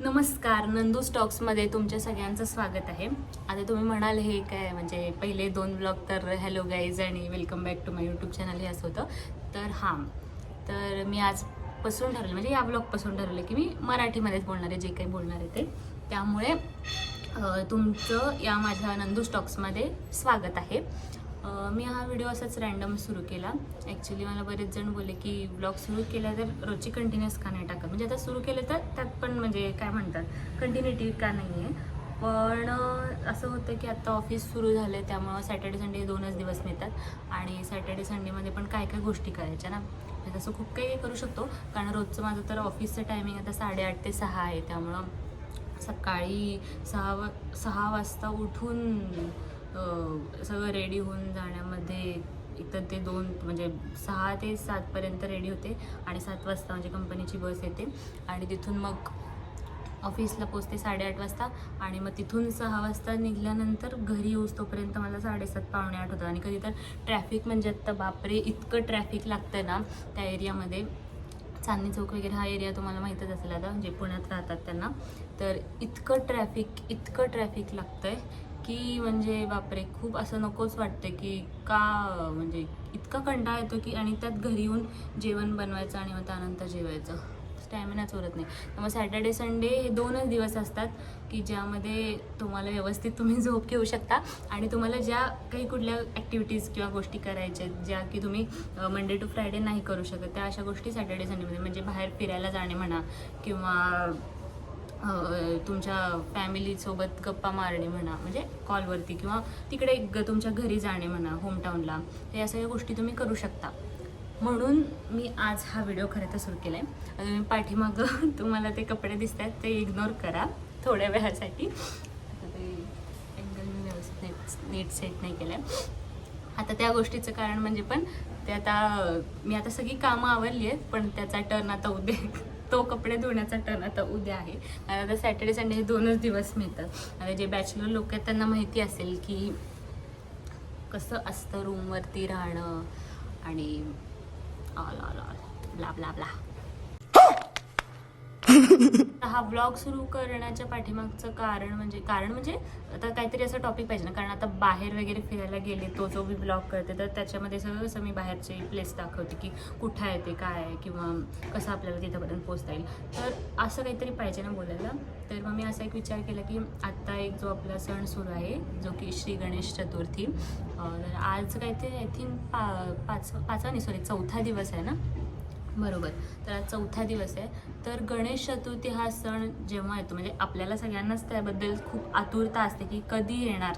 नमस्कार, नंदू स्टॉक्समध्ये तुमच्या सगळ्यांचं स्वागत आहे. आता तुम्ही म्हणाल हे काय म्हणजे पहिले 2 ब्लॉग तर हॅलो गाईज आणि welcome back to my YouTube channel हे असं होतं. तर मी आजपासून ठरवलं म्हणजे या ब्लॉगपासून ठरवलं की मी मराठीमध्येच बोलणार आहे, जे काही बोलणार आहे ते. त्यामुळे तुमचं या माझ्या नंदू स्टॉक्समध्ये स्वागत आहे. मी हा व्हिडिओ असाच रँडम सुरू केला. ॲक्च्युली मला बरेच जण बोलले की ब्लॉग सुरू केला तर रोजची कंटिन्युअस का नाही टाकत, म्हणजे आता सुरू केलं तर त्यात पण म्हणजे काय म्हणतात कंटिन्युटी का नाही आहे. पण असं होतं की आता ऑफिस सुरू झालं आहे, त्यामुळं सॅटर्डे संडे 2च दिवस मिळतात आणि सॅटर्डे संडेमध्ये पण काय काय गोष्टी करायच्या ना, म्हणजे तसं खूप काही करू शकतो. कारण रोजचं माझं तर ऑफिसचं टायमिंग आता 8:30 ते 6 आहे. त्यामुळं सकाळी 6 वाजता उठून सगळं रेडी होऊन जाण्यामध्ये एकतर ते 2 म्हणजे 6 ते 7पर्यंत रेडी होते आणि 7 वाजता म्हणजे कंपनीची बस येते आणि तिथून मग ऑफिसला पोचते 8:30 वाजता आणि मग तिथून 6 वाजता निघाल्यानंतर घरी येऊस तोपर्यंत मला 7:30 पावणे 8 होतं. आणि कधी तर ट्रॅफिक म्हणजे आत्ता बापरे इतकं ट्रॅफिक लागतं ना त्या एरियामध्ये. चांदणी चौक वगैरे हा एरिया तुम्हाला माहीतच असेल आता, जे पुण्यात राहतात त्यांना. तर इतकं ट्रॅफिक लागतं आहे की म्हणजे बापरे खूप असं नकोच वाटतं की का म्हणजे इतका कंटाळा येतो की. आणि त्यात घरी येऊन जेवण बनवायचं आणि मग त्यानंतर जेवायचं, स्टॅमिनाच उरत नाही. त्यामुळे सॅटर्डे संडे हे 2च दिवस असतात की ज्यामध्ये तुम्हाला व्यवस्थित तुम्ही झोप घेऊ शकता आणि तुम्हाला ज्या काही कुठल्या ॲक्टिव्हिटीज किंवा गोष्टी करायच्या ज्या की तुम्ही मंडे टू फ्रायडे नाही करू शकत, त्या अशा गोष्टी सॅटर्डे संडेमध्ये म्हणजे बाहेर फिरायला जाणे म्हणा किंवा तुमच्या फॅमिलीसोबत गप्पा मारणे म्हणा, म्हणजे कॉलवरती किंवा तिकडे तुमच्या घरी जाणे म्हणा होमटाऊनला, हे या सगळ्या गोष्टी तुम्ही करू शकता. म्हणून मी आज हा व्हिडिओ खरं तर सुरू केला आहे. तुम्ही पाठीमागं तुम्हाला ते कपडे दिसत आहेत ते इग्नोर करा थोड्या वेळासाठी. आता ते अँगल मी व्यवस्थित नीट सेट नाही केलं आहे. आता त्या गोष्टीचं कारण म्हणजे पण ते आता मी आता सगळी कामं आवरली आहेत, पण त्याचा टर्न आता उद्या तो कपडे धुण्याचा टर्न आता उद्या आहे. आणि आता सॅटर्डे संडे हे 2च दिवस मिळतात. आता जे बॅचलर लोक आहेत त्यांना माहिती असेल की कसं असतं रूमवरती राहणं आणि ब्ला ब्ला ब्ला. हा ब्लॉग सुरू करण्याच्या पाठीमागचं कारण म्हणजे आता काहीतरी असं टॉपिक पाहिजे ना. कारण आता बाहेर वगैरे फिरायला गेले, तो जो मी ब्लॉग करते तर त्याच्यामध्ये सगळं कसं मी बाहेरचे प्लेस दाखवते की कुठं आहे ते काय आहे किंवा कसं आपल्याला तिथंपर्यंत पोचता येईल. तर असं काहीतरी पाहिजे ना बोलायला. तर मग मी असा एक विचार केला की आत्ता एक जो आपला सण सुरू आहे जो की श्री गणेश चतुर्थी, तर आज काहीतरी आय थिंक 4था दिवस आहे ना, बरोबर. तर आज 4था दिवस आहे. तर गणेश चतुर्थी हा सण जेव्हा येतो म्हणजे आपल्याला सगळ्यांनाच त्याबद्दल खूप आतुरता असते की कधी येणार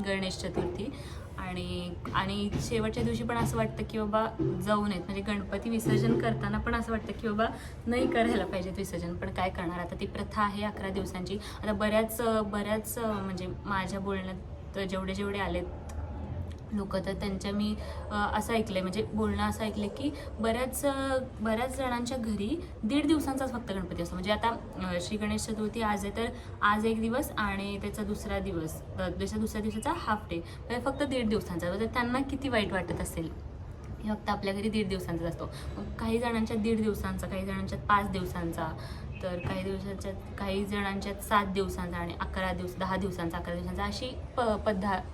गणेश चतुर्थी. आणि शेवटच्या दिवशी पण असं वाटतं की बाबा जाऊ नयेत, म्हणजे गणपती विसर्जन करताना पण असं वाटतं की बाबा नाही करायला पाहिजेत विसर्जन, पण काय करणार. आता ती प्रथा आहे 11 दिवसांची. आता बऱ्याच म्हणजे माझ्या बोलण्यात जेवढे आलेत लोक, तर त्यांच्या मी असं ऐकलं आहे म्हणजे बोलणं असं ऐकलं की बऱ्याच जणांच्या घरी 1.5 दिवसांचाच फक्त गणपती असतो. म्हणजे आता श्री गणेश चतुर्थी आज आहे तर आज 1 दिवस आणि त्याचा दुसऱ्या दुसऱ्या दिवसाचा हाफ डे, म्हणजे फक्त 1.5 दिवसांचा. तर त्यांना किती वाईट वाटत असेल. हे फक्त आपल्या घरी 1.5 दिवसांचाच असतो. काही जणांच्यात 1.5 दिवसांचा, काही जणांच्यात 5 दिवसांचा, तर काही जणांच्यात 7 दिवसांचा आणि 10 दिवसांचा 11 दिवसांचा, अशी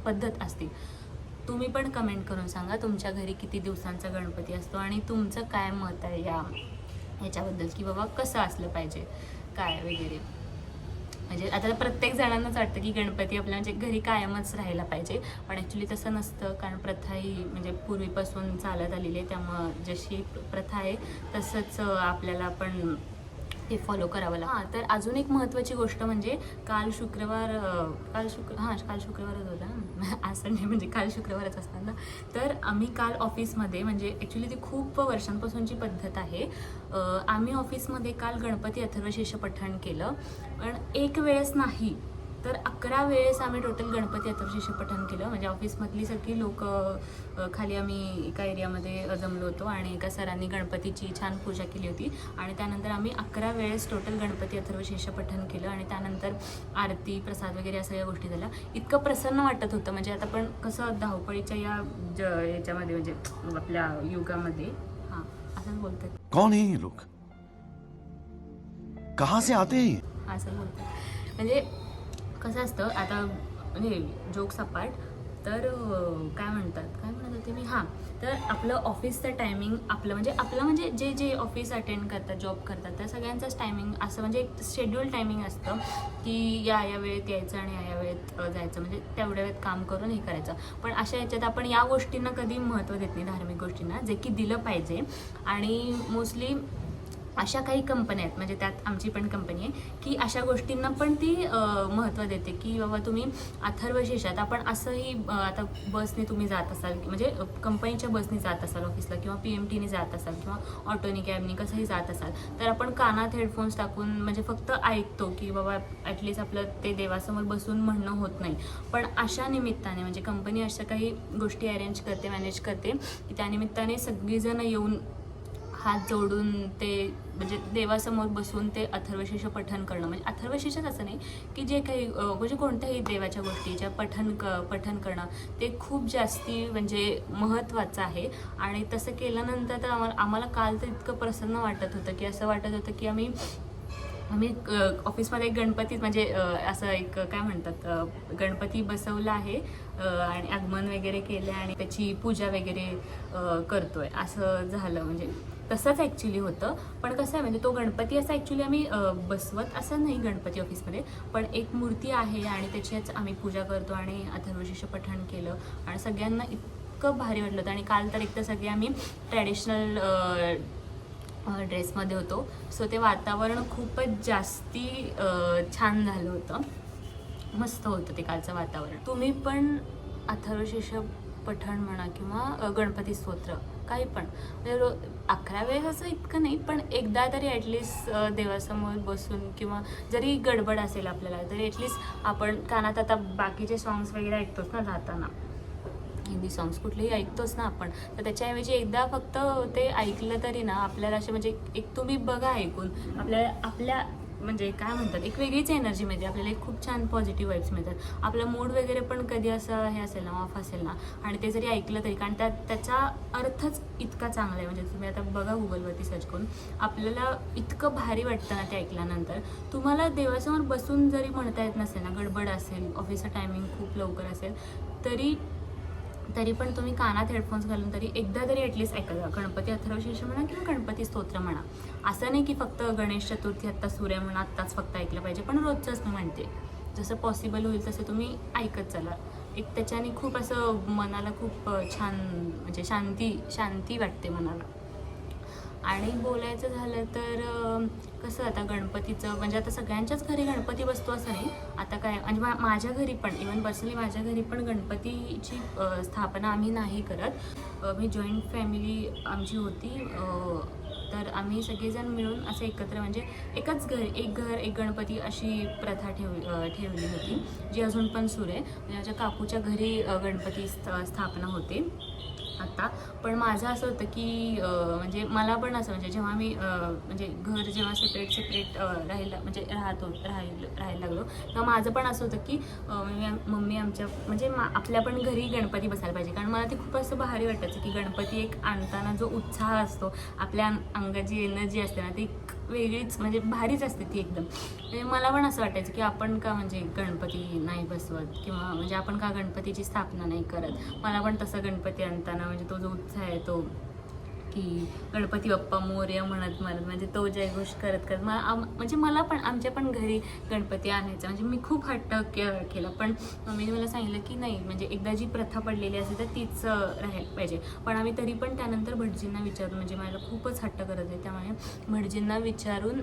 पद्धत असते. तुम्ही पण कमेंट करून सांगा तुमच्या घरी किती दिवसांचा गणपती असतो आणि तुमचं काय मत आहे याच्याबद्दल की बाबा कसं असलं पाहिजे काय वगैरे. म्हणजे आता प्रत्येक जणांनाच वाटतं की गणपती आपल्या म्हणजे घरी कायमच राहायला पाहिजे, पण ॲक्च्युली तसं नसतं. कारण प्रथा ही म्हणजे पूर्वीपासून चालत आलेली आहे, त्यामुळं जशी प्रथा आहे तसंच आपल्याला पण ते फॉलो करावं लागतं. तर अजून एक महत्त्वाची गोष्ट म्हणजे काल शुक्रवारच होता ना, आज संडे म्हणजे काल शुक्रवारच असतात ना. तर आम्ही काल ऑफिसमध्ये म्हणजे ॲक्च्युली ती खूप वर्षांपासूनची पद्धत आहे. आम्ही ऑफिसमध्ये काल गणपती अथर्वशीर्ष पठण केलं, पण एक वेळेस नाही तर 11 वेळेस आम्ही टोटल गणपती अथर्वशीर्ष पठण केलं. म्हणजे ऑफिसमधली सगळी लोक खाली आम्ही एका एरियामध्ये जमलो होतो आणि एका सरांनी गणपतीची छान पूजा केली होती आणि त्यानंतर आम्ही 11 वेळेस टोटल गणपती अथर्वशीर्ष पठण केलं आणि त्यानंतर आरती प्रसाद वगैरे या सगळ्या गोष्टी झाल्या. इतकं प्रसन्न वाटत होतं. म्हणजे आता पण कसं धावपळीच्या याच्यामध्ये म्हणजे आपल्या युगामध्ये असंच बोलतात. कौन है ये लोग, कहाँ से आते हैं? असं बोलतात. म्हणजे कसं असतं आता म्हणजे जोक्स अपार्ट, तर काय म्हणत होते मी, हां, तर आपलं ऑफिसचं टायमिंग आपलं म्हणजे जे जे ऑफिस अटेंड करतात, जॉब करतात, त्या सगळ्यांचंच टायमिंग असं म्हणजे एक शेड्यूल टायमिंग असतं की या वेळेत यायचं आणि या वेळेत जायचं, म्हणजे तेवढ्या वेळेत काम करून हे करायचं. पण अशा ह्याच्यात आपण या गोष्टींना कधी महत्त्व देत नाही, धार्मिक गोष्टींना, जे की दिलं पाहिजे. आणि मोस्टली अशा काही कंपन्या आहेत, म्हणजे त्यात आमची पण कंपनी आहे, की अशा गोष्टींना पण ती महत्त्व देते, की बाबा तुम्ही अथर्वशीर्षात आपण असंही आता बसने तुम्ही जात असाल, म्हणजे कंपनीच्या बसने जात असाल ऑफिसला, किंवा PMTने जात असाल, किंवा ऑटोनी कॅबनी कसंही जात असाल, तर आपण कानात हेडफोन्स टाकून म्हणजे फक्त ऐकतो, की बाबा ॲटलिस्ट आपलं ते देवासमोर बसून म्हणणं होत नाही. पण अशा निमित्ताने म्हणजे कंपनी अशा काही गोष्टी अरेंज करते, मॅनेज करते, की त्यानिमित्ताने सगळीजणं येऊन हात जोडून ते म्हणजे देवासमोर बसून ते अथर्वशीर्ष पठण करणं, म्हणजे अथर्वशीर्षच असं नाही की जे काही म्हणजे कोणत्याही देवाच्या गोष्टीच्या पठण करणं ते खूप जास्ती म्हणजे महत्त्वाचं आहे. आणि तसं केल्यानंतर तर आम्हाला काल तर इतकं प्रसन्न वाटत होतं, की असं वाटत होतं की आम्ही ऑफिसमध्ये एक गणपती म्हणजे असं एक काय म्हणतात गणपती बसवला आहे आणि आगमन वगैरे केलं आणि त्याची पूजा वगैरे करतोय असं झालं. म्हणजे तसंच ॲक्च्युली होतं. पण कसं आहे म्हणजे तो गणपती असा ॲक्च्युली आम्ही बसवत असं नाही गणपती ऑफिसमध्ये, पण एक मूर्ती आहे आणि त्याचीच आम्ही पूजा करतो आणि अथर्वशीर्ष पठण केलं आणि सगळ्यांना इतकं भारी वाटलं होतं. आणि काल तर एक तर सगळे आम्ही ट्रॅडिशनल ड्रेसमध्ये होतो, सो ते वातावरण खूपच जास्ती छान झालं होतं, मस्त होतं ते कालचं वातावरण. तुम्ही पण अथर्वशीर्ष पठण म्हणा किंवा गणपती स्तोत्र काही पण म्हणजे 11 वेळेस असं इतकं नाही, पण एकदा तरी ॲटलिस्ट देवासमोर बसून, किंवा जरी गडबड असेल आपल्याला तरी ॲटलिस्ट आपण कानात आता बाकीचे सॉंग्स वगैरे ऐकतोच ना जाताना, हिंदी सॉंग्स कुठलेही ऐकतोच ना आपण, तर त्याच्याऐवजी एकदा फक्त ते ऐकलं तरी ना आपल्याला असे म्हणजे एक तुम्ही बघा ऐकून आपल्या म्हणजे काय म्हणतात एक वेगळीच एनर्जी मिळते आपल्याला, एक खूप छान पॉझिटिव्ह वाईब्स मिळतात. आपला मूड वगैरे पण कधी असं हे असेल ना, ऑफ असेल ना, आणि ते जरी ऐकलं तरी, कारण त्याचा अर्थच इतका चांगला आहे. म्हणजे तुम्ही आता बघा गुगलवरती सर्च करून, आपल्याला इतकं भारी वाटतं ना ते ऐकल्यानंतर. तुम्हाला देवासमोर बसून जरी म्हणता येत नसेल ना, गडबड असेल, ऑफिसचं टायमिंग खूप लवकर असेल, तरी पण तुम्ही कानात हेडफोन्स घालून तरी एकदा तरी ॲटलिस्ट ऐका. गणपती अथर्वशीर्ष म्हणा किंवा गणपती स्तोत्र म्हणा. असं नाही की फक्त गणेश चतुर्थी आत्ता सूर्य म्हणा आत्ताच फक्त ऐकलं पाहिजे, पण रोजचंच मी म्हणते, जसं पॉसिबल होईल तसं तुम्ही ऐकत चला. एक त्याच्याने खूप असं मनाला खूप छान म्हणजे शांती वाटते मनाला. आणि बोलायचं झालं तर कसं आता गणपतीचं म्हणजे आता सगळ्यांच्याच घरी गणपती बसतो असं नाही. आता काय म्हणजे माझ्या घरी पण इवन पर्सनली माझ्या घरी पण गणपतीची स्थापना आम्ही नाही करत. मी जॉईंट फॅमिली आमची होती, तर आम्ही सगळेजण मिळून असं एकत्र म्हणजे एकच घर एक गणपती अशी प्रथा ठेवली होती, जी अजून पण सुरू आहे. म्हणजे माझ्या काकूच्या घरी गणपती स्थापना होते आत्ता. पण माझं असं होतं की म्हणजे मला पण असं म्हणजे जेव्हा मी म्हणजे घर जेव्हा सेपरेट राहायला लागलो, तेव्हा माझं पण असं होतं की मम्मी आमच्या म्हणजे आपल्या पण घरी गणपती बसायला पाहिजे. कारण मला ते खूप असं भारी वाटायचं की गणपती एक आणताना जो उत्साह असतो, आपल्या अंगाची एनर्जी असते ना, ती वेगळीच म्हणजे भारीच असते ती एकदम. म्हणजे मला पण असं वाटायचं की आपण का म्हणजे गणपती नाही बसवत, किंवा म्हणजे आपण का गणपतीची स्थापना नाही करत. मला पण तसं गणपती आणताना म्हणजे तो जो उत्साह आहे तो की गणपती बाप्पा मोरया म्हणत म्हणजे तो जयघोष करत म्हणजे मला पण आमच्या पण घरी गणपती आणायचा. म्हणजे मी खूप हट्ट केला, पण मम्मीने मला सांगितलं की नाही, म्हणजे एकदा जी प्रथा पडलेली असेल तर तीच राहायला पाहिजे. पण आम्ही तरी पण त्यानंतर भटजींना विचारून, म्हणजे मला खूपच हट्ट करत आहे, त्यामुळे भटजींना विचारून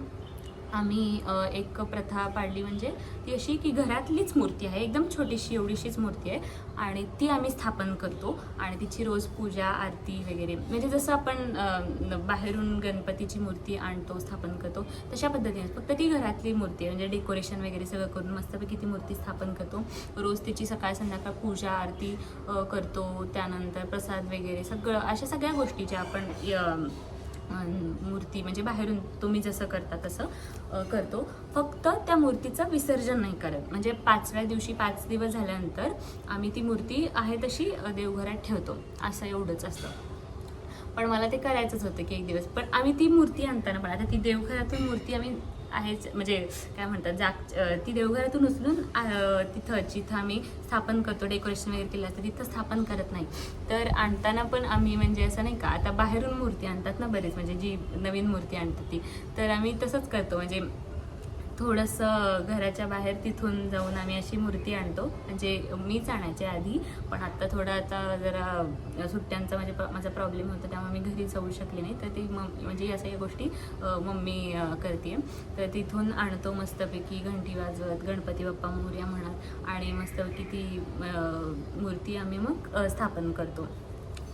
आम्ही एक प्रथा पाडली. म्हणजे ती अशी की घरातलीच मूर्ती आहे, एकदम छोटीशी एवढीशीच मूर्ती आहे, आणि ती आम्ही स्थापन करतो आणि तिची रोज पूजा आरती वगैरे म्हणजे जसं आपण बाहेरून गणपतीची मूर्ती आणतो स्थापन करतो तशा पद्धतीने, फक्त ती घरातली मूर्ती आहे. म्हणजे डेकोरेशन वगैरे सगळं करून मस्तपैकी ती मूर्ती स्थापन करतो. रोज तिची सकाळ संध्याकाळ पूजा आरती करतो. त्यानंतर प्रसाद वगैरे सगळं अशा सगळ्या गोष्टी ज्या आपण मूर्ती म्हणजे बाहेरून तुम्ही जसं करता तसं करतो. फक्त त्या मूर्तीचं विसर्जन नाही करत. म्हणजे 5व्या दिवशी 5 दिवस झाल्यानंतर आम्ही ती मूर्ती आहे तशी देवघरात ठेवतो, असं एवढंच असतं. पण मला ते करायचंच होतं की एक दिवस, पण आम्ही ती मूर्ती आणताना पण आता ती देवघरातून मूर्ती आम्ही आहेच, म्हणजे काय म्हणतात ती देवघरातून उचलून जिथं आम्ही स्थापन करतो, डेकोरेशन वगैरे केलं असतं तिथं स्थापन करत नाही. तर आणताना पण आम्ही म्हणजे असं नाही का, आता बाहेरून मूर्ती आणतात ना बरेच, म्हणजे जी नवीन मूर्ती आणतात ती, तर आम्ही तसंच करतो. म्हणजे थोडंसं घराच्या बाहेर तिथून जाऊन आम्ही अशी मूर्ती आणतो. म्हणजे मीच आणायचे आधी, पण आता थोडं आता जरा सुट्ट्यांचा माझा प्रॉब्लेम होता, त्यामुळे मी घरी जाऊ शकले नाही. तर ती म्हणजे अशा या गोष्टी मम्मी करते. तर तिथून आणतो मस्तपैकी घंटी वाजवत, गणपती बाप्पा मोरया म्हणत, आणि मस्तपैकी ती मूर्ती आम्ही मग स्थापन करतो,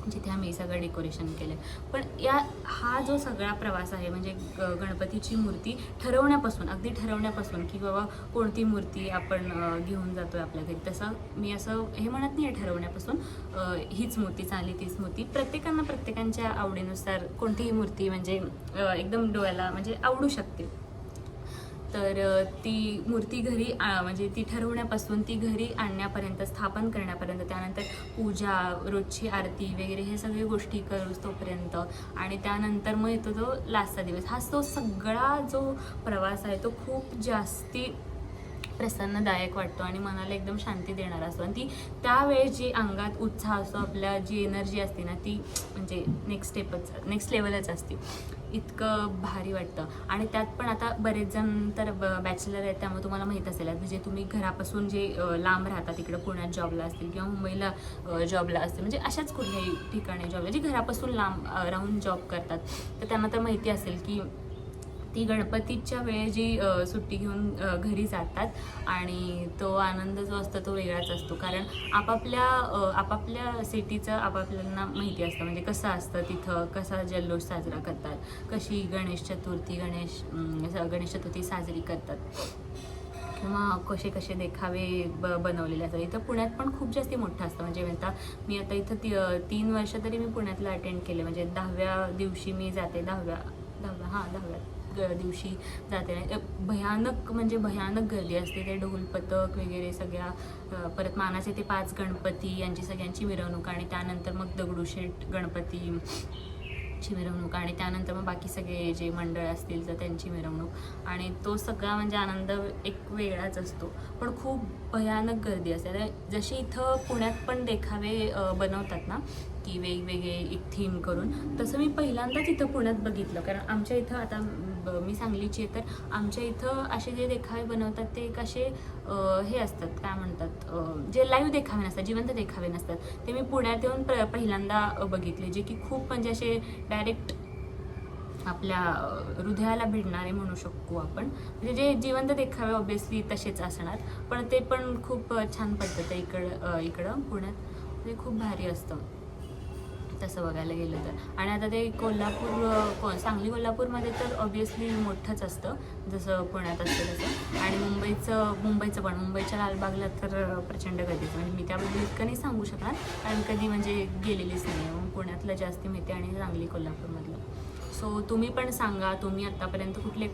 जिथे आम्ही सगळं डेकोरेशन केलं. पण हा जो सगळा प्रवास आहे, म्हणजे गणपतीची मूर्ती अगदी ठरवण्यापासून की बाबा कोणती मूर्ती आपण घेऊन जातो आहे आपल्या घरी, तसं मी असं हे म्हणत नाही आहे ठरवण्यापासून हीच मूर्ती चांगली तीच मूर्ती. प्रत्येकांच्या आवडीनुसार कोणतीही मूर्ती म्हणजे एकदम डोळ्याला म्हणजे आवडू शकते. तर ती मूर्ती घरी म्हणजे ती ठरवण्यापासून ती घरी आणण्यापर्यंत, स्थापन करण्यापर्यंत, त्यानंतर पूजा, रोजची आरती वगैरे हे सगळी गोष्टी करूच तोपर्यंत, आणि त्यानंतर मग येतो जो लास्टचा दिवस. तो सगळा जो प्रवास आहे तो खूप जास्ती प्रसन्नदायक वाटतो आणि मनाला एकदम शांती देणारा असतो. आणि ती त्यावेळेस जी अंगात उत्साह असतो, आपल्या जी एनर्जी असते ना, ती म्हणजे नेक्स्ट लेवलच असते. इतकं भारी वाटतं. आणि त्यात पण आता बरेच जण तर बॅचलर आहेत, त्यामुळे तुम्हाला माहीत असेल, म्हणजे तुम्ही घरापासून जे लांब राहतात, तिकडं पुण्यात जॉबला असतील किंवा मुंबईला जॉबला असतील, म्हणजे अशाच कुठल्याही ठिकाणी जॉबला जे घरापासून लांब राहून जॉब करतात, तर त्यांना तर माहिती असेल की ती गणपतीच्या वेळेस जी सुट्टी घेऊन घरी जातात आणि तो आनंद जो असतो तो वेगळाच असतो. कारण आपापल्या सिटीचं आपापल्यांना माहिती असतं, म्हणजे कसं असतं तिथं, कसा जल्लोष साजरा करतात, कशी गणेश चतुर्थी साजरी करतात, किंवा कसे देखावे बनवलेले असतात. इथं पुण्यात पण खूप जास्ती मोठं असतं. म्हणजे मी आता इथं 3 वर्ष तरी मी पुण्यातलं अटेंड केले. म्हणजे 10व्या दिवशी मी जाते, 10व्या दिवशी जाते. भयानक गर्दी असते. ते ढोल पथक वगैरे सगळ्या, परत मानाचे ते 5 गणपती यांची सगळ्यांची मिरवणूक, आणि त्यानंतर मग दगडूशेठ गणपतीची मिरवणूक, आणि त्यानंतर मग बाकी सगळे जे मंडळ असतील तर त्यांची मिरवणूक, आणि तो सगळा म्हणजे आनंद एक वेगळाच असतो. पण खूप भयानक गर्दी असते. जशी इथं पुण्यात पण देखावे बनवतात ना, की वेगवेगळे एक थीम करून, तसं मी पहिल्यांदाच इथं पुण्यात बघितलं. कारण आमच्या इथं आता मी सांगलीची आहे, तर आमच्या इथं असे जे देखावे बनवतात ते एक असे हे असतात, काय म्हणतात, जे लाईव्ह देखावे नसतात, जिवंत देखावे नसतात. ते मी पुण्यात येऊन पहिल्यांदा बघितले, जे की खूप म्हणजे असे डायरेक्ट आपल्या हृदयाला भिडणारे म्हणू शकतो आपण. म्हणजे जे जिवंत देखावे ऑब्वियसली तसेच असणार, पण ते पण खूप छान पडतं इकडं पुण्यात. ते खूप भारी असतं तसं बघायला गेलं तर. आणि आता ते सांगली कोल्हापूरमध्ये तर ऑब्वियसली मोठंच असतं, जसं पुण्यात असतं तसं. आणि मुंबईच्या लालबागला तर प्रचंड गर्दीचं, म्हणजे मी त्याबद्दल इतकं नाही सांगू शकणार, कारण कधी म्हणजे गेलेलीच नाही. मग पुण्यातलं जास्ती माहिती आणि सांगली कोल्हापूरमधलं. सो तुम्ही पण सांगा, तुम्ही आत्तापर्यंत कुठले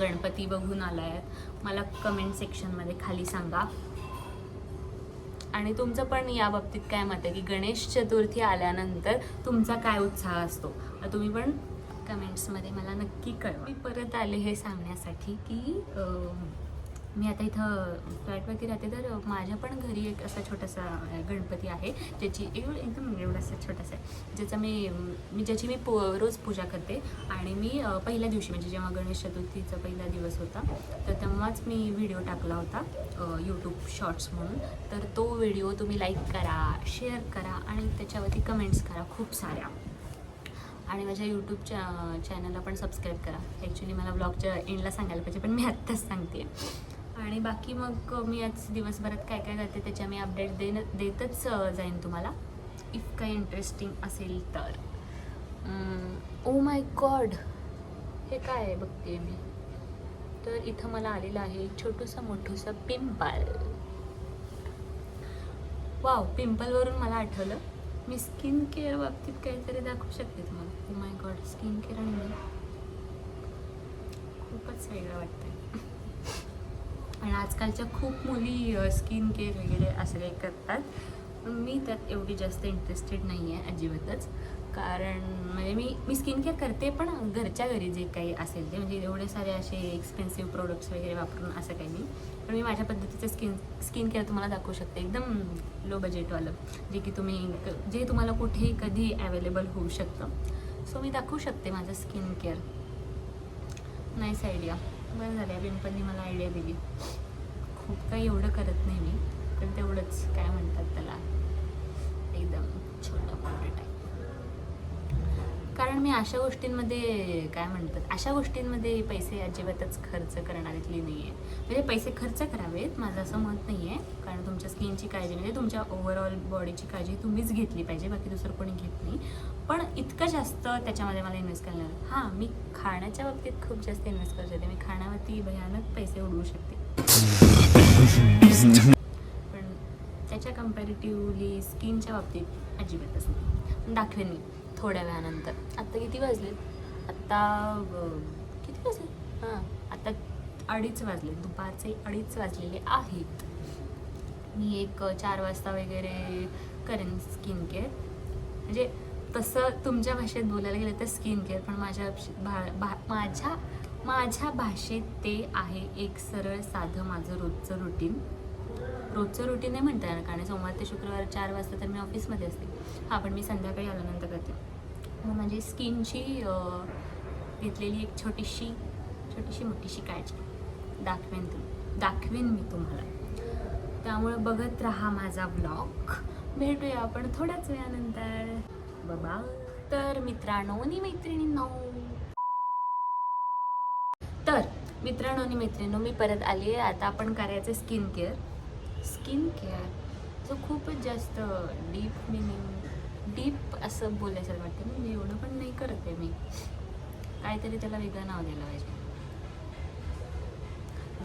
गणपती बघून आलात, मला कमेंट सेक्शनमध्ये खाली सांगा. आणि तुमचं पण या बाबतीत काय मत आहे, की गणेश चतुर्थी आल्यानंतर तुमचा काय उत्साह असतो, तुम्ही पण कमेंट्समध्ये मला नक्की कळवा. मी परत आले हे सांगण्यासाठी की मी आता इथं फ्लॅटवरती राहते, तर माझ्या पण घरी एक असा छोटासा गणपती आहे, ज्याची एकदम एवढासा छोटासा आहे, ज्याची मी रोज पूजा करते. आणि मी पहिल्या दिवशी, म्हणजे जेव्हा गणेश चतुर्थीचा पहिला दिवस होता, तर तेव्हाच मी व्हिडिओ टाकला होता यूट्यूब शॉर्ट्स म्हणून. तर तो व्हिडिओ तुम्ही लाईक करा, शेअर करा, आणि त्याच्यावरती कमेंट्स करा खूप साऱ्या. आणि माझ्या यूट्यूब चॅनलला पण सबस्क्राईब करा. ॲक्च्युली मला ब्लॉगच्या एंडला सांगायला पाहिजे, पण मी आत्ताच सांगते. आणि बाकी मग मी आज दिवसभरात काय करते त्याची मी अपडेट देतच जाईन तुम्हाला, इफ काही इंटरेस्टिंग असेल तर. ओ माय गॉड, हे काय आहे बघते मी. तर इथं मला आलेलं आहे छोटूसं पिंपल. वाव, पिंपलवरून मला आठवलं, मी स्किन केअर बाबतीत काहीतरी दाखवू शकते तुम्हाला. Oh my God, skin care आणि मी खूपच वेगळं वाटतंय. आणि आजकालच्या खूप मुली स्किन केअर वगैरे असं काही करतात, पण मी त्यात एवढी जास्त इंटरेस्टेड नाही आहे अजिबातच. कारण म्हणजे मी स्किन केअर करते, पण घरच्या घरी जे काही असेल ते, म्हणजे एवढे सारे असे एक्सपेन्सिव्ह प्रोडक्ट्स वगैरे वापरून असं काही नाही. पण मी माझ्या पद्धतीचं स्किन केअर तुम्हाला दाखवू शकते, एकदम लो बजेटवालं, जे तुम्हाला कुठेही कधी अवेलेबल होऊ शकतं. सो मी दाखवू शकते माझं स्किन केअर. Nice idea. बरं झालं या पिंपलनी मला आयडिया दिली. खूप काही एवढं करत नाही मी, पण तेवढंच काय म्हणतात त्याला, एकदम छोटं मोठं टाईप. कारण मी अशा गोष्टींमध्ये पैसे अजिबातच खर्च करणाऱ्यातली नाही आहे. म्हणजे पैसे खर्च करावेत माझं असं मत नाही आहे, कारण तुमच्या स्किनची काळजी म्हणजे तुमच्या ओव्हरऑल बॉडीची काळजी तुम्हीच घेतली पाहिजे, बाकी दुसरं कोणी घेत नाही. पण इतकं जास्त त्याच्यामध्ये मला इन्व्हेस्ट करणार. हां, मी खाण्याच्या बाबतीत खूप जास्त इन्व्हेस्ट करू शकते. मी खाण्यावरती भयानक पैसे उडवू शकते, पण त्याच्या कम्पॅरेटिव्हली स्किनच्या बाबतीत अजिबातच नाही. दाखवेन मी थोड्या वेळानंतर. आत्ता किती वाजले? हां, आता 2:30 वाजले, दुपारचे 2:30 वाजलेले आहेत. मी एक 4 वाजता वगैरे करेन स्किन केअर. म्हणजे तसं तुमच्या भाषेत बोलायला गेलं तर स्किन केअर, पण माझ्या भाषेत ते आहे एक सरळ साधं माझं रोजचं रुटीन नाही म्हणता येणार, कारण सोमवार ते शुक्रवार 4 वाजता तर मी ऑफिसमध्ये असते. हां, पण मी संध्याकाळी आल्यानंतर करते. मग म्हणजे स्किनची घेतलेली एक छोटीशी मोठीशी काळजी दाखवेन मी तुम्हाला. त्यामुळे बघत राहा माझा व्लॉग. भेटूया आपण थोड्याच वेळानंतर. बाबा. तर मित्रांनो आणि मैत्रिणींनो, मी परत आली आहे. आता आपण करायचं स्किन केअर जो खूपच जास्त डीप असं बोलायचं वाटतं. म्हणजे एवढं पण नाही करत आहे मी, काहीतरी त्याला वेगळं नाव द्यायला पाहिजे.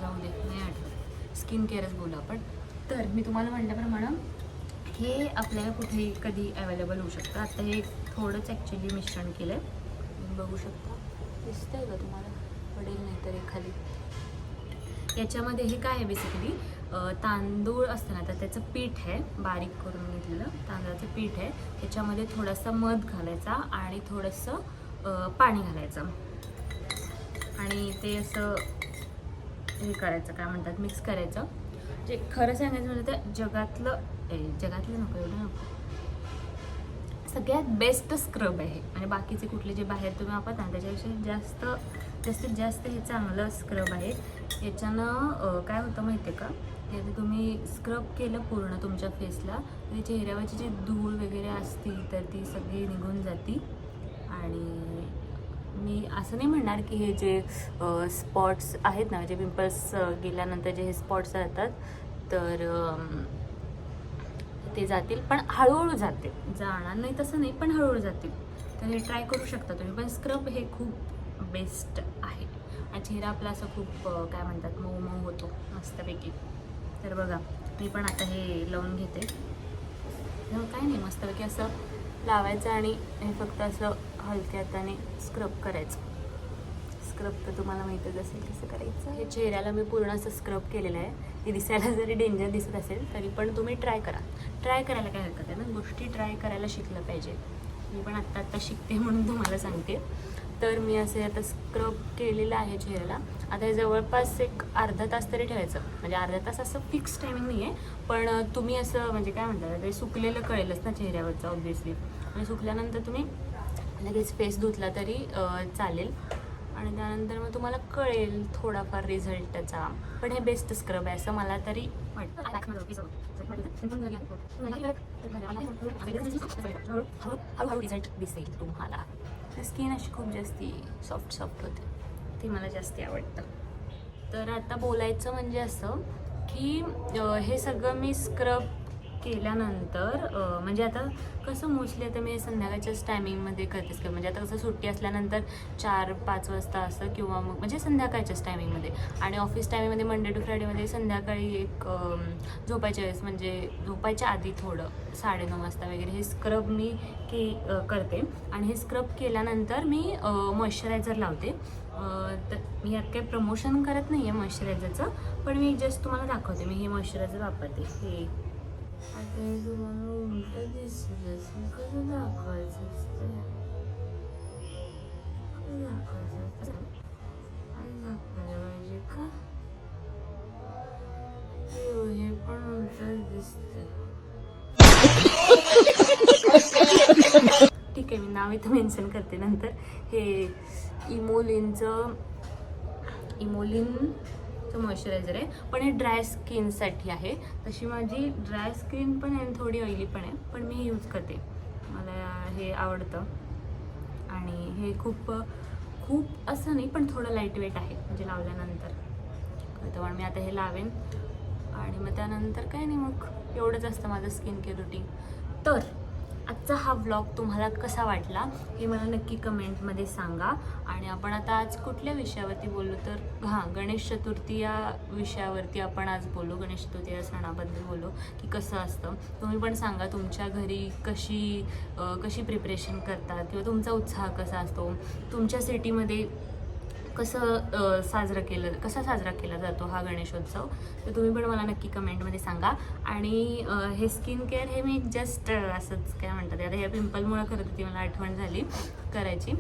जाऊ दे, नाही आठवत. स्किन केअरच बोलू आपण. तर मी तुम्हाला म्हटल्याप्रमाणे हे आपल्याला कुठेही कधी अवेलेबल होऊ शकतं. आता हे थोडंच ॲक्च्युली मिश्रण केलं आहे, बघू शकता. दिसतंय का तुम्हाला? पडेल नाही तर खाली. याच्यामध्ये हे काय आहे बेसिकली, तांदूळ असतं ना, तर त्याचं पीठ आहे, बारीक करून घेतलेलं तांदळाचं पीठ आहे. त्याच्यामध्ये थोडासा मध घालायचा आणि थोडंसं पाणी घालायचं आणि ते असं हे करायचं, काय म्हणतात, मिक्स करायचं. जे खरं सांगायचं म्हणजे तर जगातलं नको, एवढं नको, सगळ्यात बेस्ट स्क्रब आहे. म्हणजे बाकीचे कुठले जे बाहेर तुम्ही वापरता त्याच्यापेक्षा जास्तीत जास्त हे चांगलं स्क्रब आहे. याच्यानं काय होतं माहिती आहे का, हे तुम्ही स्क्रब केलं पूर्ण तुमच्या फेसला, तर चेहऱ्यावरची जी धूळ वगैरे असती तर ती सगळी निघून जाती. आणि मी असं नाही म्हणणार की हे जे स्पॉट्स आहेत ना, जे पिंपल्स गेल्यानंतर जे हे स्पॉट्स राहतात तर ते जातील, पण हळूहळू जाणार नाही तसं नाही, पण हळूहळू जातील. तर हे ट्राय करू शकता तुम्ही. पण स्क्रब हे खूप बेस्ट आहे आणि चेहरा आपला असं खूप काय म्हणतात, मऊ होतो मस्तपैकी. तर बघा, मी पण आता हे लावून घेते. काय नाही, मस्तपैकी असं लावायचं आणि हे फक्त असं हलक्या हाताने स्क्रब करायचं. स्क्रब तर तुम्हाला माहीतच असेल कसं करायचं. हे चेहऱ्याला मी पूर्ण असं स्क्रब केलेलं आहे. हे दिसायला जरी डेंजर दिसत असेल तरी पण तुम्ही ट्राय करायला काय हरकत आहे ना. गोष्टी ट्राय करायला शिकलं पाहिजे. मी पण आत्ता शिकते म्हणून तुम्हाला सांगते. तर मी असे आता स्क्रब केलेलं आहे चेहऱ्याला. आता हे जवळपास एक अर्धा तास तरी ठेवायचं. म्हणजे अर्धा तास असं फिक्स टायमिंग नाही आहे, पण तुम्ही असं म्हणजे काय म्हणतात, ते सुकलेलं कळेलच ना चेहऱ्यावरचं ऑब्व्हियसली. आणि सुकल्यानंतर तुम्ही लगेच फेस धुतला तरी चालेल आणि त्यानंतर मग तुम्हाला कळेल थोडाफार रिझल्ट त्याचा. पण हे बेस्ट स्क्रब आहे असं मला तरी वाटतं. हळूहळू रिझल्ट दिसेल तुम्हाला. स्किन अशी खूप जास्ती सॉफ्ट होते, ते मला जास्ती आवडतं. तर आता बोलायचं म्हणजे असं की हे सगळं मी स्क्रब केल्यानंतर म्हणजे आता कसं मोस्टली आता मी संध्याकाळच्याच टायमिंगमध्ये करतेच का. म्हणजे आता कसं सुट्टी असल्यानंतर 4-5 वाजता असं किंवा मग म्हणजे संध्याकाळच्याच टायमिंगमध्ये. आणि ऑफिस टायमिंगमध्ये मंडे टू फ्रायडेमध्ये संध्याकाळी एक झोपायच्या वेळेस म्हणजे झोपायच्या आधी थोडं 9:30 वाजता वगैरे हे स्क्रब मी करते. आणि हे स्क्रब केल्यानंतर मी मॉइश्चरायझर लावते. तर मी यात काही प्रमोशन करत नाही आहे मॉइश्चरायझरचं, पण मी जस्ट तुम्हाला दाखवते. मी हे मॉइश्चरायझर वापरते. हे आता हे तुम्हाला उलट दिसत असेल, कसं दाखवायचं असतं, कसं दाखवायचं असतं, आणि दाखवायला पाहिजे का, हे पण उलटच दिसतंय. ठीक आहे, मी नाव इथं मेन्शन करते नंतर. हे इमोलिनचं मॉइश्चरायझर आहे, पण हे ड्राय स्किनसाठी आहे. तशी माझी ड्राय स्किन पण आहे, थोडी ऑइली पण आहे, पण मी यूज करते, मला हे आवडतं. आणि हे खूप असं नाही, पण थोडं लाईट वेट आहे, म्हणजे लावल्यानंतर तर मी आता हे लावेन. आणि मग त्यानंतर काय नाही, मग एवढंच असतं माझं स्किन केअर रुटीन. तर आजचा हा व्लॉग तुम्हाला कसा वाटला हे मला नक्की कमेंटमध्ये सांगा. आणि आपण आता आज कुठल्या विषयावरती बोलू, तर गणेश चतुर्थी या विषयावरती आपण आज बोलू. गणेश चतुर्थी या सणाबद्दल बोलू की कसं असतं. तुम्ही पण सांगा तुमच्या घरी कशी प्रिपरेशन करतात, किंवा तुमचा उत्साह कसा असतो, तुमच्या सिटीमध्ये कसा साजरा केला जातो हा गणेशोत्सव, तर तुम्ही पण मला नक्की कमेंटमध्ये सांगा. आणि हे स्किन केअर हे मी जस्ट असंच काय म्हणतात, आता हे पिंपलमुळे करत होती, मला आठवण झाली करायची,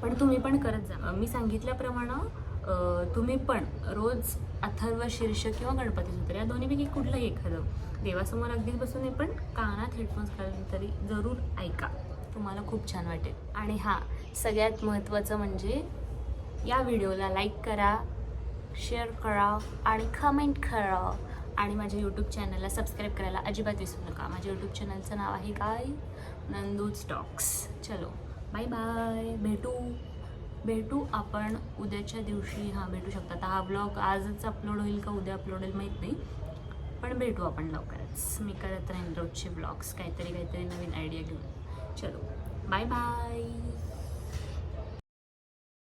पण तुम्ही पण करत जा. मी सांगितल्याप्रमाणे तुम्ही पण रोज अथर्व शीर्ष किंवा गणपती सूत्र या दोन्हीपैकी कुठलंही एखादं देवासमोर अगदीच बसून नाही, पण कानात हेडफोन्स घालून तरी जरूर ऐका, तुम्हाला खूप छान वाटेल. आणि सगळ्यात महत्त्वाचं म्हणजे या व्हिडिओला लाईक करा, शेअर करा आणि कमेंट करा. आणि माझ्या यूट्यूब चॅनलला सबस्क्राईब करायला अजिबात विसरू नका. माझ्या यूट्यूब चॅनलचं नाव आहे काय, नंदूज टॉक्स. चलो बाय बाय, भेटू आपण उद्याच्या दिवशी. भेटू शकतात. हा व्लॉग आजच अपलोड होईल का उद्या अपलोड होईल माहीत नाही, पण भेटू आपण लवकरच. मी करत राहीन रोजचे व्लॉग्स, काहीतरी नवीन आयडिया घेऊन. चलो बाय बाय.